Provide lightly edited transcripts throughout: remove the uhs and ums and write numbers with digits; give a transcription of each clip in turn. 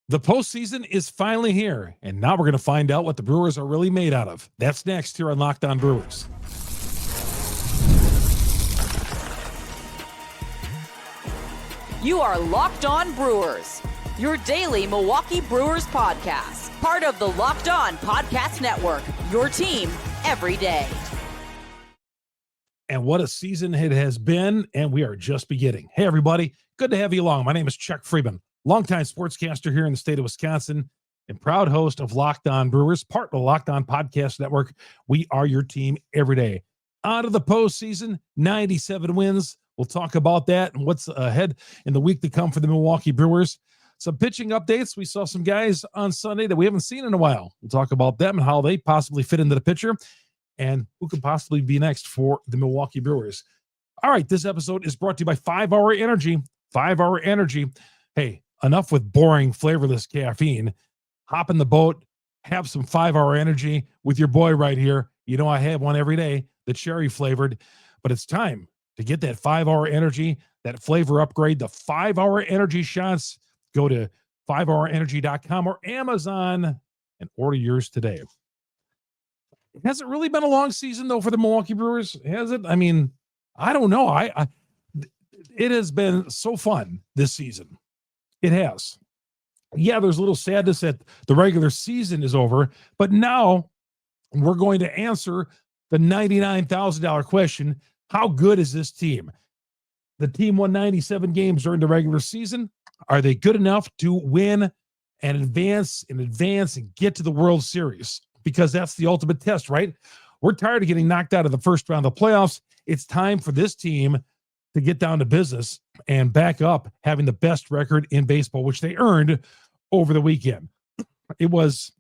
The postseason is finally here, and now we're going to find out what the Brewers are really made out of. That's next here on Locked On Brewers. You are Locked On Brewers, your daily Milwaukee Brewers podcast. Part of the Locked On Podcast Network, your team every day. And what a season it has been, and we are just beginning. Hey, everybody. Good to have you along. My name is Chuck Freimund, longtime sportscaster here in the state of Wisconsin and proud host of Locked On Brewers, part of the Locked On Podcast Network. We are your team every day. On to the postseason, 97 wins. We'll talk about that and what's ahead in the week to come for the Milwaukee Brewers. Some pitching updates. We saw some guys on Sunday that we haven't seen in a while. We'll talk about them and how they possibly fit into the picture and who could possibly be next for the Milwaukee Brewers. All right, this episode is brought to you by 5 Hour Energy. 5 Hour Energy. Hey, enough with boring, flavorless caffeine. Hop in the boat, have some 5 Hour Energy with your boy right here. You know I have one every day, the cherry flavored, but it's time to get that 5 Hour Energy, that flavor upgrade, the 5 Hour Energy shots. Go to 5hourenergy.com or Amazon and order yours today. It hasn't really been a long season, though, for the Milwaukee Brewers, has it? I mean, I don't know. It has been so fun this season. It has. Yeah, there's a little sadness that the regular season is over, but now we're going to answer the $99,000 question. How good is this team? The team won 97 games during the regular season. Are they good enough to win and advance and get to the World Series? Because that's the ultimate test, right? We're tired of getting knocked out of the first round of the playoffs. It's time for this team to get down to business and back up having the best record in baseball, which they earned over the weekend. It was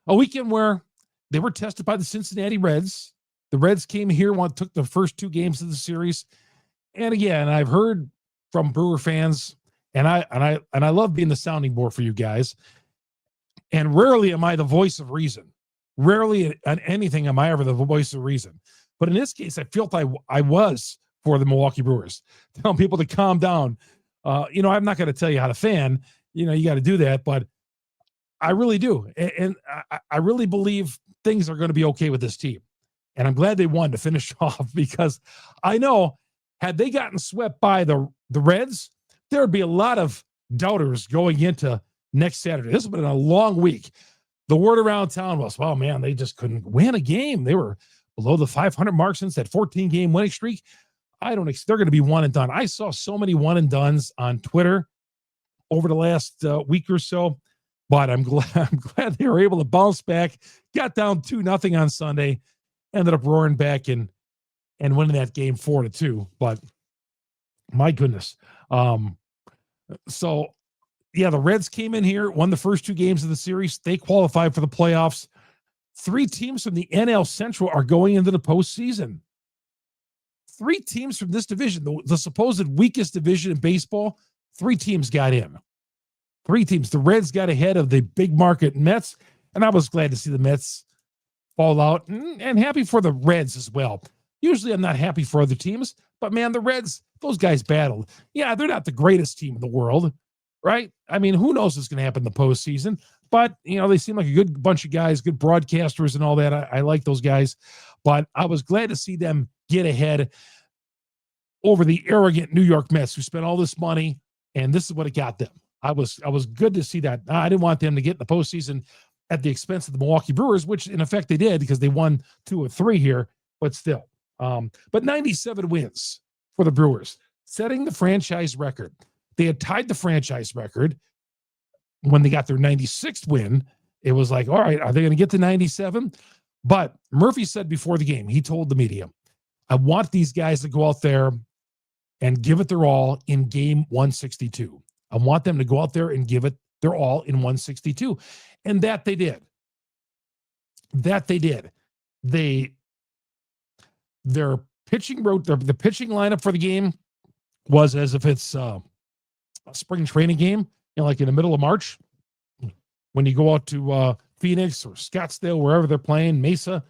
a weekend where they were tested by the Cincinnati Reds. The Reds came here, took the first 2 games of the series. And again, I've heard from Brewer fans, and I love being the sounding board for you guys. And rarely am I the voice of reason. Rarely on anything am I ever the voice of reason. But in this case, I felt I was for the Milwaukee Brewers, telling people to calm down. I'm not going to tell you how to fan. You got to do that, but I really do. And I really believe things are going to be okay with this team. And I'm glad they won to finish off, because I know had they gotten swept by the Reds, there would be a lot of doubters going into next Saturday. This has been a long week. The word around town was, well, man, they just couldn't win a game. They were below the 500 mark since that 14-game winning streak. They're going to be one and done. I saw so many one and dones on Twitter over the last week or so, but I'm glad they were able to bounce back, got down 2-0 on Sunday, ended up roaring back and winning that game 4-2. But my goodness. So yeah, the Reds came in here, won the first 2 games of the series. They qualified for the playoffs. 3 teams from the NL Central are going into the postseason. 3 teams from this division, the supposed weakest division in baseball, 3 teams got in. 3 teams. The Reds got ahead of the big market Mets, and I was glad to see the Mets fall out, and happy for the Reds as well. Usually I'm not happy for other teams, but man, the Reds, those guys battled. Yeah, they're not the greatest team in the world, right? I mean, who knows what's going to happen in the postseason, but, they seem like a good bunch of guys, good broadcasters and all that. I like those guys, but I was glad to see them get ahead over the arrogant New York Mets who spent all this money, and this is what it got them. I was good to see that. I didn't want them to get in the postseason at the expense of the Milwaukee Brewers, which in effect they did because they won 2 or 3 here, but still. But 97 wins for the Brewers, setting the franchise record. They had tied the franchise record when they got their 96th win. It was like, all right, are they going to get to 97? But Murphy said before the game, he told the media, I want these guys to go out there and give it their all in game 162. I want them to go out there and give it their all in 162. And that they did. Their pitching the pitching lineup for the game was as if it's a spring training game, like in the middle of March, when you go out to Phoenix or Scottsdale, wherever they're playing, Mesa,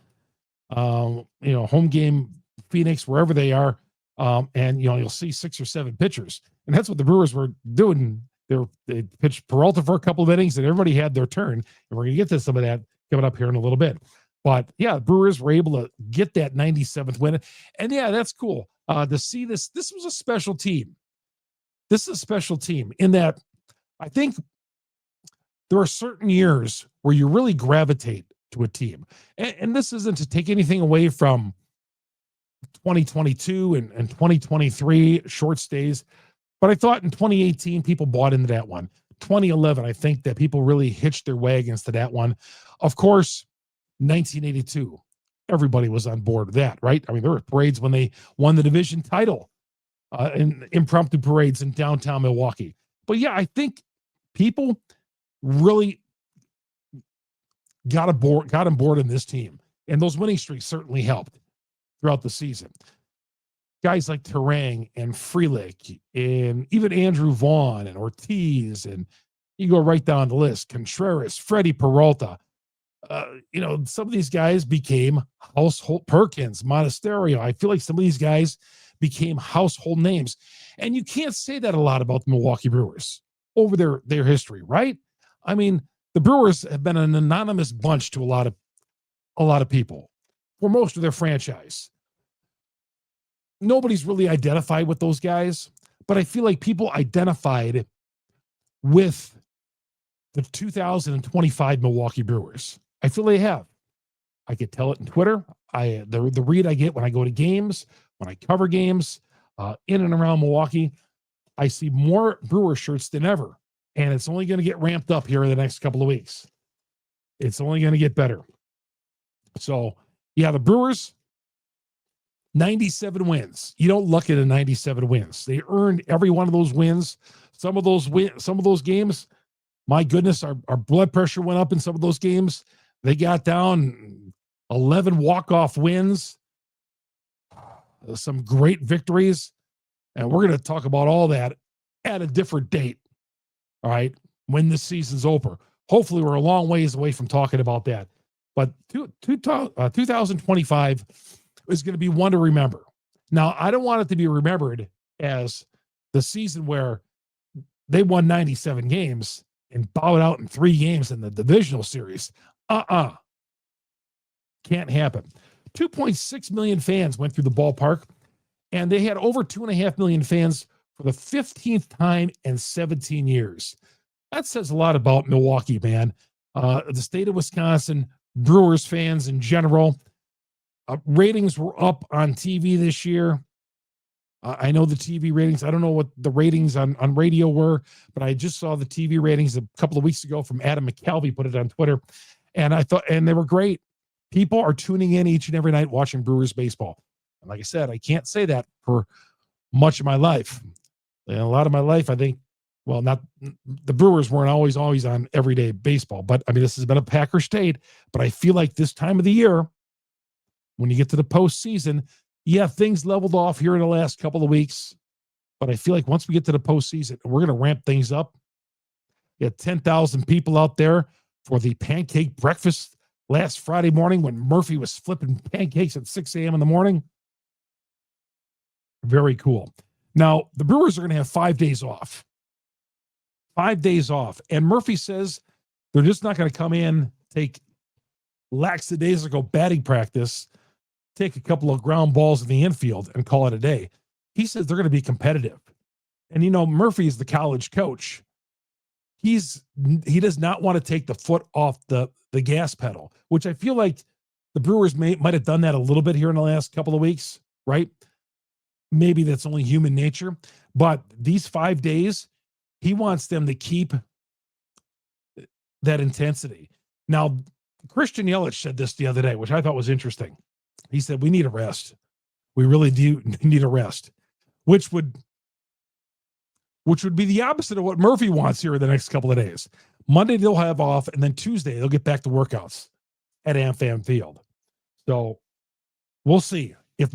home game, Phoenix, wherever they are, and you'll see 6 or 7 pitchers, and that's what the Brewers were doing They pitched Peralta for a couple of innings, and everybody had their turn. And we're going to get to some of that coming up here in a little bit. But yeah, Brewers were able to get that 97th win. And yeah, that's cool to see this. This was a special team. This is a special team in that I think there are certain years where you really gravitate to a team. And this isn't to take anything away from 2022 and 2023 short stays. But I thought in 2018, people bought into that one. 2011, I think that people really hitched their wagons to that one. Of course, 1982, everybody was on board with that, right? I mean, there were parades when they won the division title in impromptu parades in downtown Milwaukee. But yeah, I think people really got on board in this team. And those winning streaks certainly helped throughout the season. Guys like Terang and Frelick and even Andrew Vaughn and Ortiz, and you go right down the list, Contreras, Freddie, Peralta. Some of these guys became household Perkins, Monasterio. I feel like some of these guys became household names. And you can't say that a lot about the Milwaukee Brewers over their history, right? I mean, the Brewers have been an anonymous bunch to a lot of people for most of their franchise. Nobody's really identified with those guys, but I feel like people identified with the 2025 Milwaukee Brewers. I feel they have. I could tell it in Twitter. The read I get when I go to games, when I cover games in and around Milwaukee, I see more Brewer shirts than ever. And it's only going to get ramped up here in the next couple of weeks. It's only going to get better. So, yeah, the Brewers, 97 wins. You don't look at a 97 wins. They earned every one of those wins. Some of those games, my goodness, our blood pressure went up in some of those games. They got down 11 walk-off wins, some great victories, and we're going to talk about all that at a different date, all right, when this season's over. Hopefully, we're a long ways away from talking about that. But 2025 is going to be one to remember. Now, I don't want it to be remembered as the season where they won 97 games and bowed out in 3 games in the divisional series. Can't happen. 2.6 million fans went through the ballpark, and they had over 2.5 million fans for the 15th time in 17 years. That says a lot about Milwaukee, man. The state of Wisconsin, Brewers fans in general. Ratings were up on TV this year. I know the TV ratings. I don't know what the ratings on radio were, but I just saw the TV ratings a couple of weeks ago from Adam McCalvey, put it on Twitter. And I thought, and they were great. People are tuning in each and every night watching Brewers baseball. And like I said, I can't say that for much of my life. And a lot of my life, I think, well, not the Brewers weren't always on everyday baseball, but I mean, this has been a Packer state, but I feel like this time of the year, when you get to the postseason, yeah, things leveled off here in the last couple of weeks, but I feel like once we get to the postseason, we're going to ramp things up. We had 10,000 people out there for the pancake breakfast last Friday morning when Murphy was flipping pancakes at 6 a.m. in the morning. Very cool. Now, the Brewers are going to have 5 days off. 5 days off. And Murphy says they're just not going to come in, take lackadaisical batting practice, take a couple of ground balls in the infield and call it a day. He says they're going to be competitive. And, Murphy is the college coach. He does not want to take the foot off the gas pedal, which I feel like the Brewers might have done that a little bit here in the last couple of weeks, right? Maybe that's only human nature. But these 5 days, he wants them to keep that intensity. Now, Christian Yelich said this the other day, which I thought was interesting. He said, we need a rest. We really do need a rest, which would be the opposite of what Murphy wants here in the next couple of days. Monday, they'll have off, and then Tuesday, they'll get back to workouts at AmFam Field. So we'll see if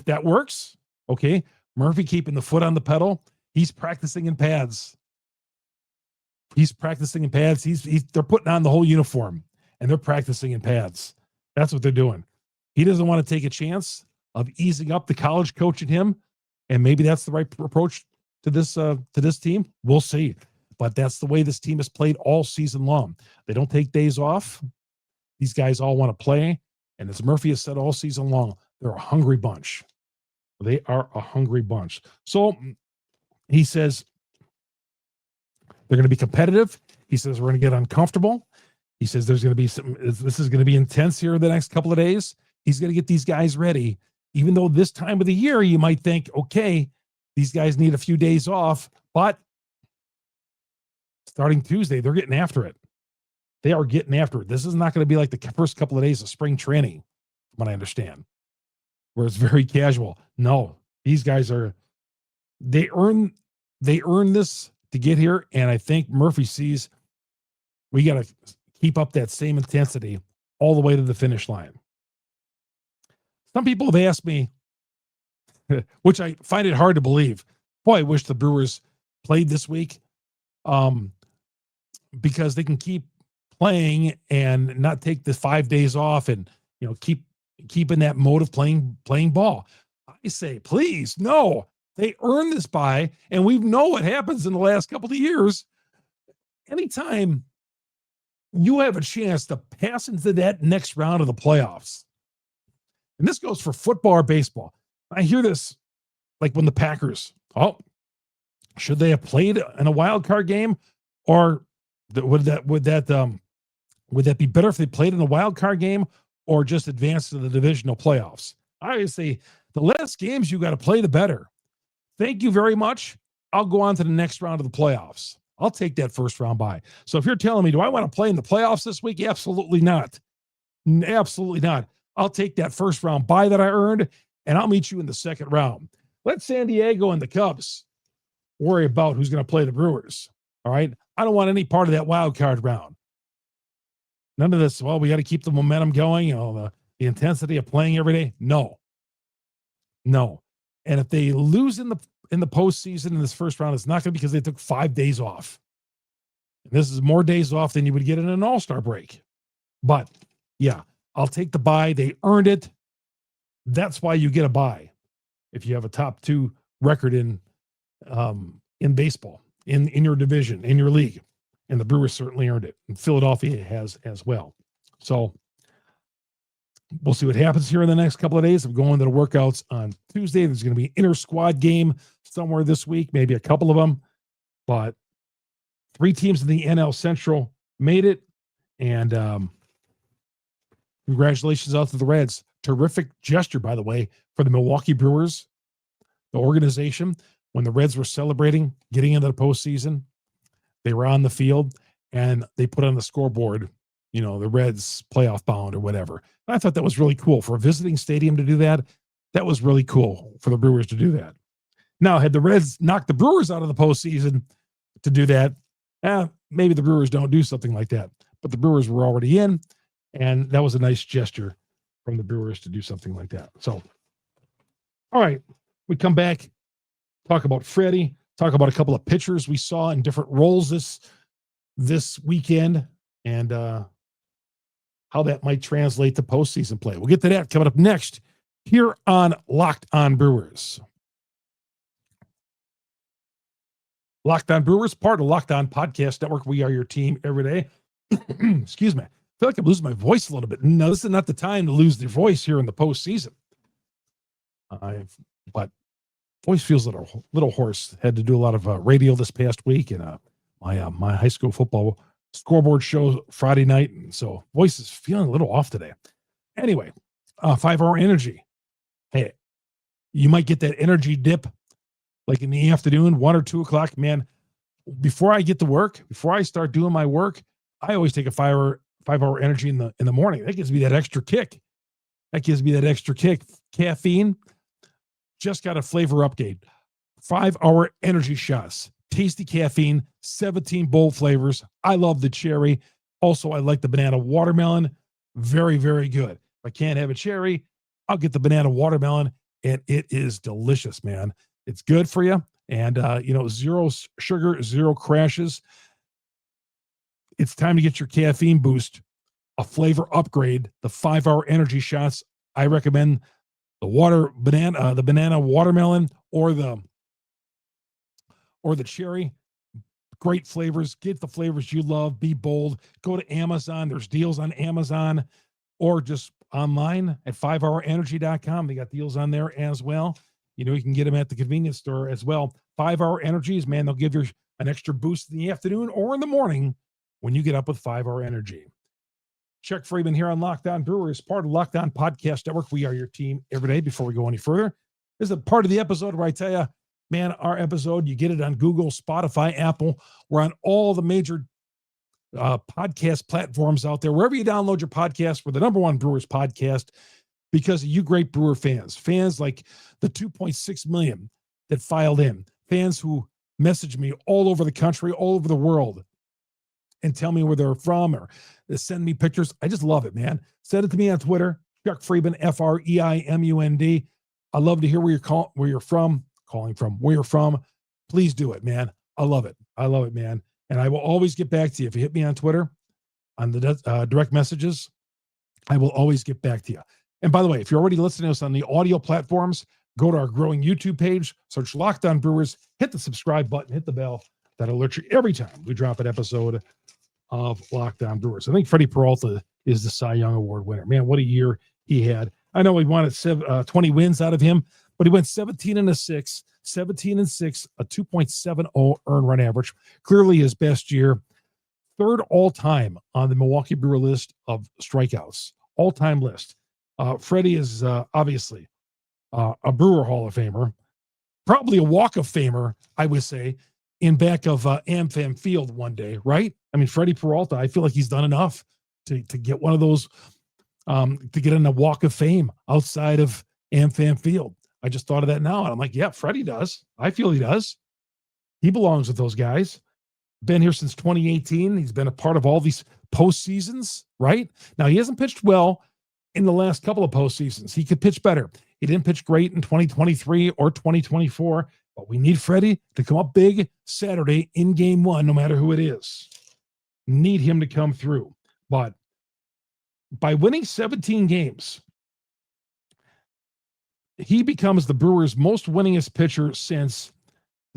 that works. Okay. Murphy keeping the foot on the pedal. He's practicing in pads. They're putting on the whole uniform and they're practicing in pads. That's what they're doing. He doesn't want to take a chance of easing up the college coach in him. And maybe that's the right approach to this team? We'll see. But that's the way this team has played all season long. They don't take days off. These guys all want to play. And as Murphy has said all season long, they're a hungry bunch. They are a hungry bunch. So he says they're going to be competitive. He says we're going to get uncomfortable. He says there's going to be this is going to be intense here the next couple of days. He's going to get these guys ready. Even though this time of the year, you might think, okay, these guys need a few days off, but starting Tuesday, they're getting after it. They are getting after it. This is not going to be like the first couple of days of spring training, from what I understand, where it's very casual. No, these guys they earn this to get here. And I think Murphy sees we got to keep up that same intensity all the way to the finish line. Some people have asked me, which I find it hard to believe. Boy, I wish the Brewers played this week, because they can keep playing and not take the 5 days off, and keep in that mode of playing ball. I say, please, no. They earn this bye, and we know what happens in the last couple of years. Anytime you have a chance to pass into that next round of the playoffs, and this goes for football or baseball. I hear this like when the Packers, should they have played in a wild card game, or would that be better if they played in a wild card game or just advanced to the divisional playoffs? I say the less games you got to play, the better. Thank you very much. I'll go on to the next round of the playoffs. I'll take that first round bye. So if you're telling me, do I want to play in the playoffs this week? Absolutely not. Absolutely not. I'll take that first round bye that I earned, and I'll meet you in the second round. Let San Diego and the Cubs worry about who's going to play the Brewers. All right. I don't want any part of that wild card round. None of this. Well, we got to keep the momentum going. The intensity of playing every day. No. And if they lose in the postseason in this first round, it's not going to be because they took 5 days off. And this is more days off than you would get in an all-star break. But yeah, I'll take the bye. They earned it. That's why you get a bye if you have a top 2 record in baseball, in your division, in your league. And the Brewers certainly earned it. And Philadelphia has as well. So we'll see what happens here in the next couple of days. I'm going to the workouts on Tuesday. There's going to be an inter-squad game somewhere this week, maybe a couple of them. But 3 teams in the NL Central made it. And congratulations out to the Reds. Terrific gesture, by the way, for the Milwaukee Brewers, the organization. When the Reds were celebrating getting into the postseason, they were on the field and they put on the scoreboard, the Reds playoff bound or whatever. And I thought that was really cool for a visiting stadium to do that. That was really cool for the Brewers to do that. Now, had the Reds knocked the Brewers out of the postseason to do that, maybe the Brewers don't do something like that. But the Brewers were already in, and that was a nice gesture from the Brewers to do something like that. So, all right, we come back, talk about Freddie, talk about a couple of pitchers we saw in different roles this weekend, and how that might translate to postseason play. We'll get to that coming up next here on Locked On Brewers. Locked On Brewers, part of Locked On Podcast Network. We are your team every day. Excuse me. I feel like I'm losing my voice a little bit. No, this is not the time to lose the voice here in the postseason. But voice feels a little hoarse. Had to do a lot of radio this past week, and my high school football scoreboard show Friday night, and so voice is feeling a little off today. Anyway, 5 Hour Energy. Hey, you might get that energy dip like in the afternoon, 1 or 2 o'clock. Man, before I get to work, before I start doing my work, I always take a 5 Hour Energy in the morning. That gives me that extra kick. Caffeine just got a flavor update. 5 Hour Energy shots. Tasty caffeine, 17 bold flavors. I love the cherry. Also, I like the banana watermelon. Very, very good. If I can't have a cherry, I'll get the banana watermelon, and it is delicious, man. It's good for you. And, 0 sugar, 0 crashes. It's time to get your caffeine boost, a flavor upgrade, the 5 Hour Energy shots. I recommend the banana watermelon, or the or the cherry. Great flavors. Get the flavors you love. Be bold. Go to Amazon. There's deals on Amazon or just online at 5hourenergy.com. They got deals on there as well. You know, you can get them at the convenience store as well. 5 Hour Energies, man, they'll give you an extra boost in the afternoon or in the morning when you get up with 5 Hour Energy. Chuck Freimund here on Locked On Brewers, part of Locked On Podcast Network. We are your team every day. Before we go any further, this is a part of the episode where I tell you, man, our episode, you get it on Google, Spotify, Apple. We're on all the major podcast platforms out there. Wherever you download your podcast, we're the number one Brewers podcast because of you great Brewer fans like the 2.6 million that filed in, fans who message me all over the country, all over the world, and tell me where they're from or send me pictures. I just love it, man. Send it to me on Twitter, Chuck Freimund, Freimund. I love to hear where you're from. Please do it, man. I love it, man. And I will always get back to you. If you hit me on Twitter, on the direct messages, I will always get back to you. And by the way, if you're already listening to us on the audio platforms, go to our growing YouTube page, search Locked On Brewers, hit the subscribe button, hit the bell. That alerts you every time we drop an episode of Locked On Brewers. I think Freddie Peralta is the Cy Young Award winner. Man, what a year he had. I know we wanted 20 wins out of him, but he went 17-6, a 2.70 earned run average. Clearly his best year. Third all-time on the Milwaukee Brewer list of strikeouts. All-time list. Freddie is obviously a Brewer Hall of Famer. Probably a Walk of Famer, I would say, in back of AmFam Field one day, right? I mean, Freddie Peralta, I feel like he's done enough to get one of those, to get in the Walk of Fame outside of AmFam Field. I just thought of that now, and I'm like, yeah, Freddie does. I feel he does. He belongs with those guys. Been here since 2018. He's been a part of all these postseasons, right? Now, he hasn't pitched well in the last couple of postseasons. He could pitch better. He didn't pitch great in 2023 or 2024, but we need Freddie to come up big Saturday in game one, no matter who it is. Need him to come through. But by winning 17 games, he becomes the Brewers' most winningest pitcher since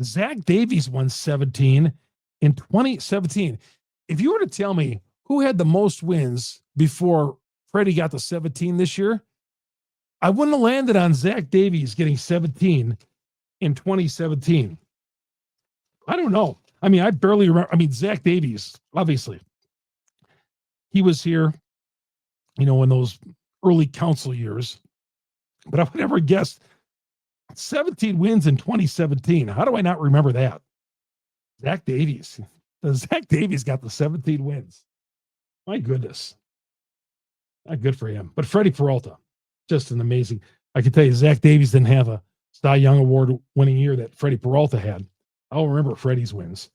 Zach Davies won 17 in 2017. If you were to tell me who had the most wins before Freddie got to 17 this year, I wouldn't have landed on Zach Davies getting 17 in 2017. I don't know. I mean, I barely remember. I mean, Zach Davies, obviously, he was here, you know, in those early council years, but I would never guess 17 wins in 2017. How do I not remember that? Zach Davies. Zach Davies got the 17 wins. My goodness. Not good for him. But Freddie Peralta, just an amazing. I can tell you, Zach Davies didn't have a Cy Young Award winning year that Freddie Peralta had. I'll remember Freddie's wins,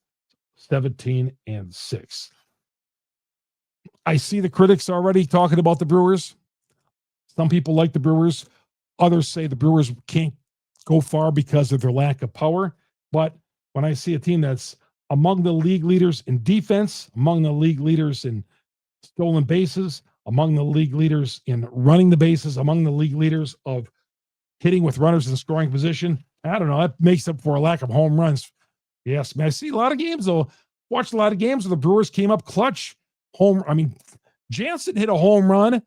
17-6. I see the critics already talking about the Brewers. Some people like the Brewers. Others say the Brewers can't go far because of their lack of power. But when I see a team that's among the league leaders in defense, among the league leaders in stolen bases, among the league leaders in running the bases, among the league leaders of hitting with runners in scoring position, I don't know. That makes up for a lack of home runs. Yes, man. I see a lot of games, though. Watched a lot of games where the Brewers came up clutch. Jansen hit a home run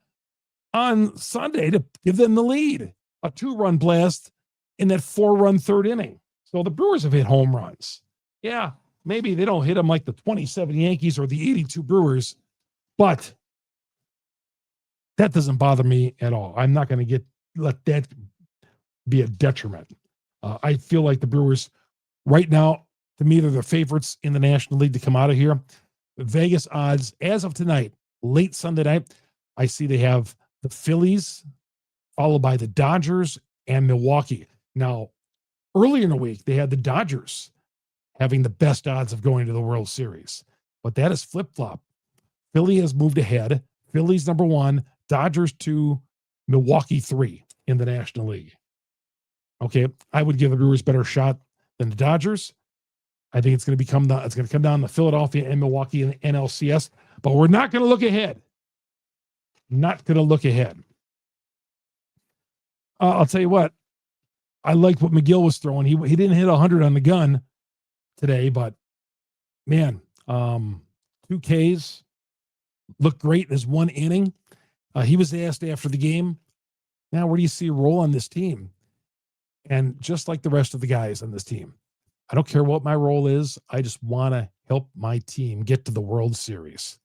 on Sunday to give them the lead. A 2-run blast in that 4-run third inning. So the Brewers have hit home runs. Yeah, maybe they don't hit them like the 27 Yankees or the 82 Brewers, but that doesn't bother me at all. I'm not going to let that be a detriment. I feel like the Brewers right now, to me, they're the favorites in the National League to come out of here. Vegas odds as of tonight, late Sunday night, I see they have the Phillies followed by the Dodgers and Milwaukee. Now, earlier in the week, they had the Dodgers having the best odds of going to the World Series, but that is flip-flop. Philly has moved ahead. Phillies number 1, Dodgers 2, Milwaukee 3 in the National League. Okay, I would give the Brewers better shot than the Dodgers. I think it's going to come down to Philadelphia and Milwaukee in the NLCS, but we're not going to look ahead. Not going to look ahead. I'll tell you what. I liked what McGill was throwing. He didn't hit 100 on the gun today, but man, 2Ks looked great in his one inning. He was asked after the game, now where do you see a role on this team? And just like the rest of the guys on this team, I don't care what my role is. I just want to help my team get to the World Series.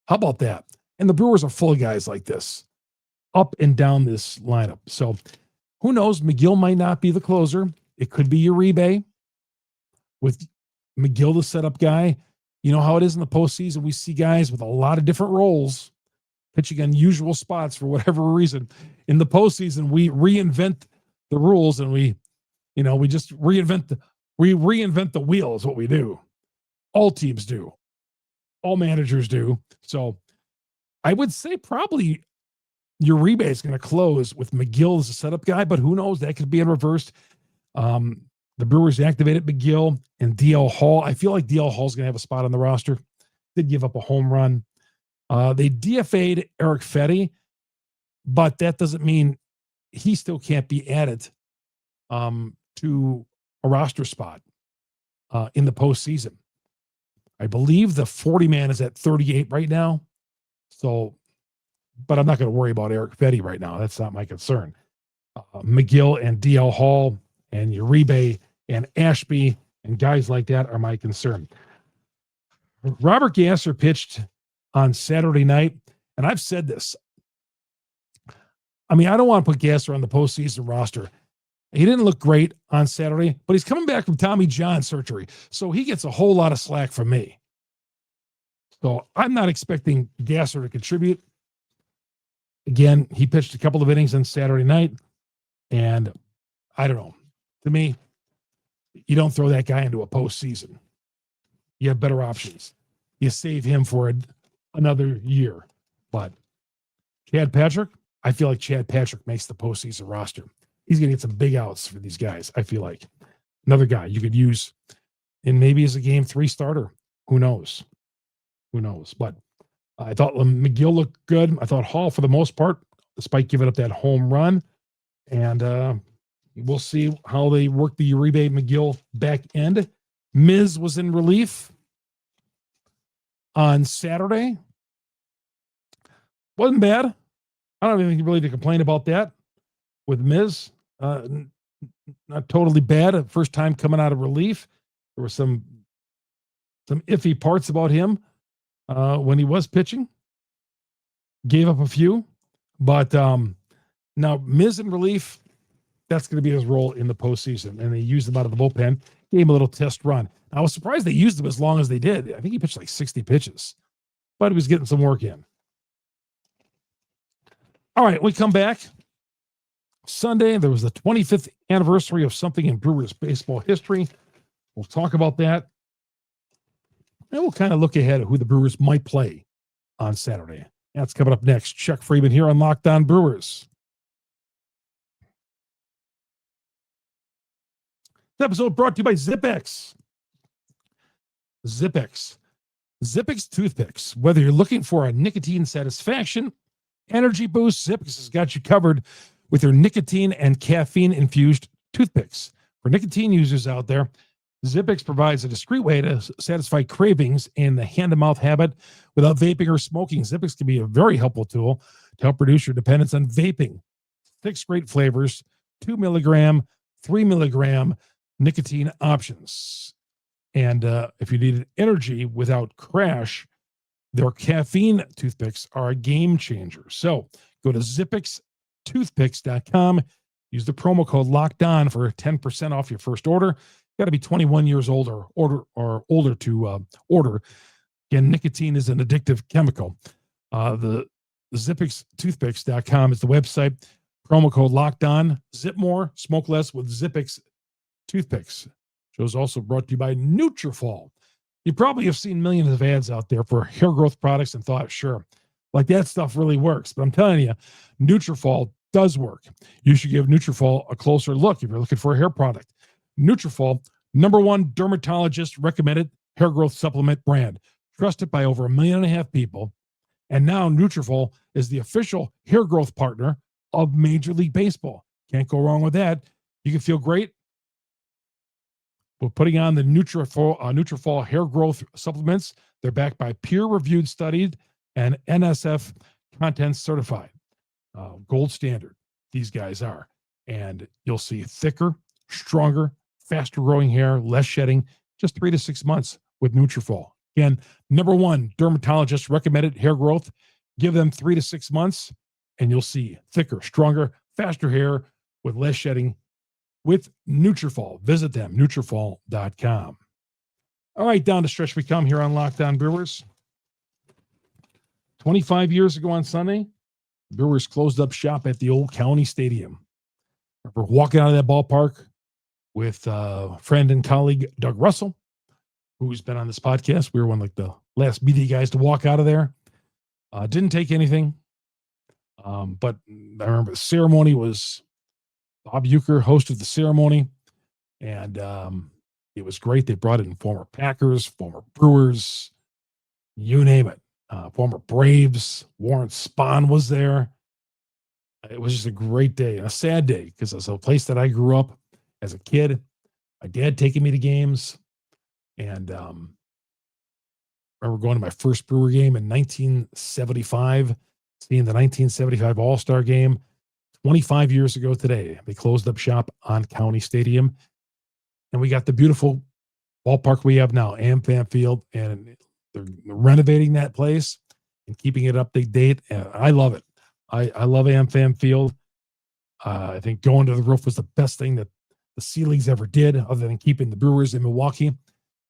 How about that? And the Brewers are full of guys like this, up and down this lineup. So who knows? McGill might not be the closer. It could be Uribe with McGill, the setup guy. You know how it is in the postseason. We see guys with a lot of different roles pitching unusual spots for whatever reason. In the postseason, we reinvent the rules and we just reinvent the wheel is what we do. All teams do. All managers do. So I would say probably Uribe is going to close with McGill as a setup guy, but who knows? That could be in reversed. The Brewers activated McGill and DL Hall. I feel like DL Hall is going to have a spot on the roster. Did give up a home run. They DFA'd Eric Freddie, but that doesn't mean he still can't be added to a roster spot in the postseason. I believe the 40-man is at 38 right now. So, but I'm not going to worry about Eric Freddie right now. That's not my concern. McGill and DL Hall and Uribe and Ashby and guys like that are my concern. Robert Gasser pitched on Saturday night, and I've said this. I mean, I don't want to put Gasser on the postseason roster. He didn't look great on Saturday, but he's coming back from Tommy John surgery, so he gets a whole lot of slack from me. So I'm not expecting Gasser to contribute. Again, he pitched a couple of innings on Saturday night, and I don't know. To me, you don't throw that guy into a postseason. You have better options. You save him for another year. But Chad Patrick, I feel like Chad Patrick makes the postseason roster. He's going to get some big outs for these guys, I feel like. Another guy you could use in maybe as a game 3 starter. Who knows? Who knows? But I thought McGill looked good. I thought Hall, for the most part, despite giving up that home run. And we'll see how they work the Uribe McGill back end. Miz was in relief on Saturday. Wasn't bad. I don't have anything really to complain about that with Miz. Not totally bad. First time coming out of relief. There were some iffy parts about him when he was pitching. Gave up a few. But now Miz in relief, that's going to be his role in the postseason. And they used him out of the bullpen. Gave him a little test run. I was surprised they used him as long as they did. I think he pitched like 60 pitches. But he was getting some work in. All right, we come back. Sunday, there was the 25th anniversary of something in Brewers baseball history. We'll talk about that. And we'll kind of look ahead at who the Brewers might play on Saturday. That's coming up next. Chuck Freimund here on Locked On Brewers. This episode brought to you by Zippix. Zippix. Zippix toothpicks. Whether you're looking for a nicotine satisfaction, energy boost, Zippix has got you covered with their nicotine and caffeine-infused toothpicks. For nicotine users out there, Zippix provides a discreet way to satisfy cravings in the hand-to-mouth habit without vaping or smoking. Zippix can be a very helpful tool to help reduce your dependence on vaping. 6 great flavors, 2 milligram, 3 milligram nicotine options. And if you needed energy without crash, their caffeine toothpicks are a game changer. So go to zippixtoothpicks.com. Use the promo code Locked On for 10% off your first order. Got to be 21 years old or older to order. Again, nicotine is an addictive chemical. The zippixtoothpicks.com is the website. Promo code Locked On. Zip more, smoke less with Zippix toothpicks. Show's also brought to you by Nutrafol. You probably have seen millions of ads out there for hair growth products and thought, sure, like that stuff really works. But I'm telling you, Nutrafol does work. You should give Nutrafol a closer look if you're looking for a hair product. Nutrafol, #1 dermatologist recommended hair growth supplement brand, trusted by over 1.5 million people. And now Nutrafol is the official hair growth partner of Major League Baseball. Can't go wrong with that. You can feel great We're putting on the Nutrafol hair growth supplements. They're backed by peer-reviewed studied and NSF content certified. Gold standard, these guys are. And you'll see thicker, stronger, faster growing hair, less shedding, just 3 to 6 months with Nutrafol. Again, number one, dermatologist recommended hair growth. Give them 3 to 6 months, and you'll see thicker, stronger, faster hair with less shedding with Nutrafol. Visit them, Nutrafol.com. All right, down the stretch we come here on Locked On Brewers. 25 years ago on Sunday, Brewers closed up shop at the old County Stadium. We're walking out of that ballpark with friend and colleague Doug Russell, who's been on this podcast. We were one of the last media guys to walk out of there. Didn't take anything. But I remember the ceremony was Bob Uecker hosted the ceremony, and it was great. They brought in former Packers, former Brewers, you name it. Former Braves, Warren Spahn was there. It was just a great day and a sad day because it's a place that I grew up as a kid. My dad taking me to games, and I remember going to my first Brewer game in 1975, seeing the 1975 All-Star game. 25 years ago today, they closed up shop on County Stadium, and we got the beautiful ballpark we have now, AmFam Field, and they're renovating that place and keeping it up to date. And I love it. I love AmFam Field. I think going to the roof was the best thing that the C Leagues ever did, other than keeping the Brewers in Milwaukee.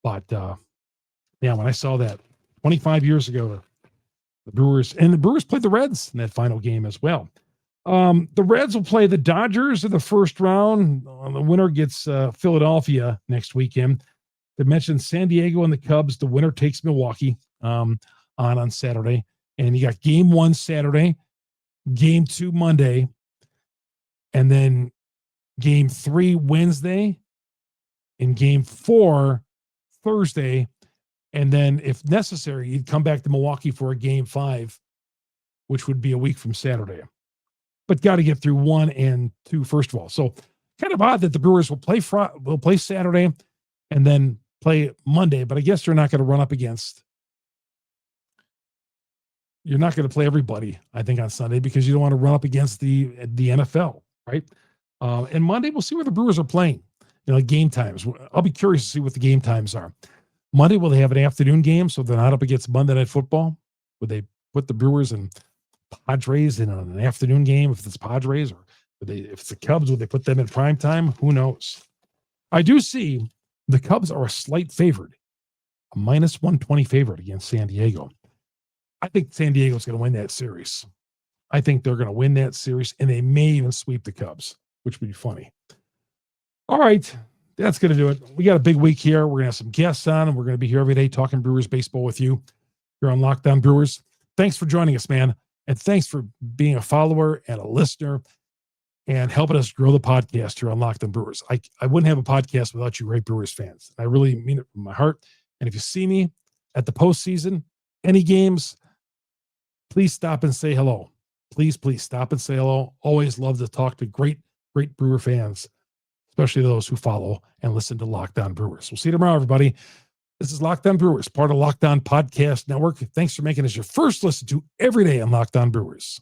But yeah, when I saw that 25 years ago, the Brewers played the Reds in that final game as well. The Reds will play the Dodgers in the first round. The winner gets Philadelphia next weekend. They mentioned San Diego and the Cubs. The winner takes Milwaukee on Saturday. And you got game 1 Saturday, game 2 Monday, and then game 3 Wednesday, and game 4 Thursday. And then if necessary, you'd come back to Milwaukee for a game 5, which would be a week from Saturday. But got to get through 1 and 2 first of all. So kind of odd that the Brewers will play Saturday and then play Monday. But I guess they're not going to run up against. You're not going to play everybody, I think, on Sunday because you don't want to run up against the NFL, right? And Monday we'll see where the Brewers are playing. Game times. I'll be curious to see what the game times are. Monday, will they have an afternoon game so they're not up against Monday Night Football? Would they put the Brewers and Padres in an afternoon game if it's Padres, or if it's the Cubs, would they put them in prime time? Who knows? I do see the Cubs are a slight favorite, a -120 favorite against San Diego. I think San Diego's going to win that series. I think they're going to win that series, and they may even sweep the Cubs, which would be funny. All right, that's going to do it. We got a big week here. We're going to have some guests on, and we're going to be here every day talking Brewers baseball with you. You're on Locked On Brewers. Thanks for joining us, man. And thanks for being a follower and a listener and helping us grow the podcast here on Locked On Brewers. I wouldn't have a podcast without you great Brewers fans. I really mean it from my heart. And if you see me at the postseason, any games, please stop and say hello. Please stop and say hello. Always love to talk to great Brewer fans, especially those who follow and listen to Locked On Brewers. We'll see you tomorrow, everybody. This is Locked On Brewers, part of Locked On Podcast Network. Thanks for making us your first listen to every day on Locked On Brewers.